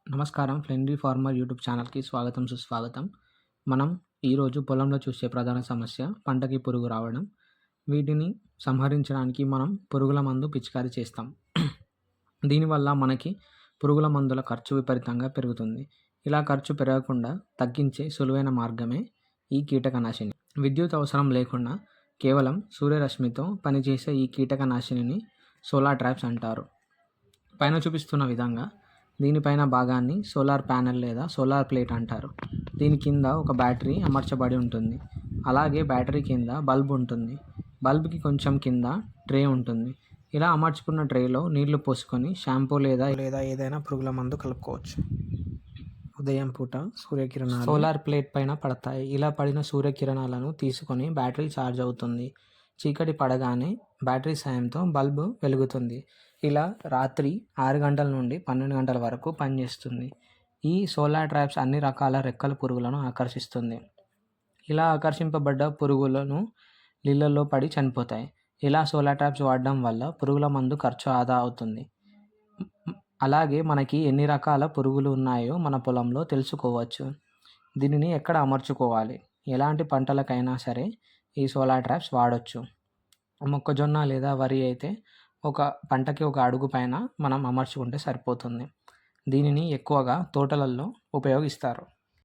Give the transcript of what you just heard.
నమస్కారం. Friendly farmer YouTube ఛానల్‌కి స్వాగతం, సుస్వాగతం. మనం ఈరోజు పొలంలో చూసే ప్రధాన సమస్య పంటకి పురుగు రావడం. వీటిని సంహరించడానికి మనం పురుగుల మందు పిచికారీ చేస్తాం. దీనివల్ల మనకి పురుగుల మందుల ఖర్చు విపరీతంగా పెరుగుతుంది. ఇలా ఖర్చు పెరగకుండా తగ్గించే సులువైన మార్గమే ఈ కీటకనాశిని. విద్యుత్ అవసరం లేకుండా కేవలం సూర్యరశ్మితో పనిచేసే ఈ కీటకనాశినిని సోలార్ ట్రాప్స్ అంటారు. పైన చూపిస్తున్న విధంగా దీనిపైన భాగాన్ని సోలార్ ప్యానెల్ లేదా సోలార్ ప్లేట్ అంటారు. దీని కింద ఒక బ్యాటరీ అమర్చబడి ఉంటుంది. అలాగే బ్యాటరీ కింద బల్బ్ ఉంటుంది. బల్బ్కి కొంచెం కింద ట్రే ఉంటుంది. ఇలా అమర్చుకున్న ట్రేలో నీళ్లు పోసుకొని షాంపూ లేదా ఏదైనా పురుగుల మందు కలుపుకోవచ్చు. ఉదయం పూట సూర్యకిరణాలు సోలార్ ప్లేట్ పైన పడతాయి. ఇలా పడిన సూర్యకిరణాలను తీసుకొని బ్యాటరీ ఛార్జ్ అవుతుంది. చీకటి పడగానే బ్యాటరీ సాయంతో బల్బు వెలుగుతుంది. ఇలా రాత్రి 6 గంటల నుండి 12 గంటల వరకు పనిచేస్తుంది. ఈ సోలార్ ట్రాప్స్ అన్ని రకాల రెక్కల పురుగులను ఆకర్షిస్తుంది. ఇలా ఆకర్షింపబడ్డ పురుగులను నీళ్ళల్లో పడి చనిపోతాయి. ఇలా సోలార్ ట్రాప్స్ వాడడం వల్ల పురుగుల మందు ఖర్చు ఆదా అవుతుంది. అలాగే మనకి ఎన్ని రకాల పురుగులు ఉన్నాయో మన పొలంలో తెలుసుకోవచ్చు. దీనిని ఎక్కడ అమర్చుకోవాలి, ఎలాంటి పంటలకైనా సరే ఈ సోలార్ ట్రాప్స్ వాడొచ్చు. మొక్కజొన్న లేదా వరి అయితే ఒక పంటకి ఒక అడుగు పైన మనం అమర్చుకుంటే సరిపోతుంది. దీనిని ఎక్కువగా తోటలలో ఉపయోగిస్తారు.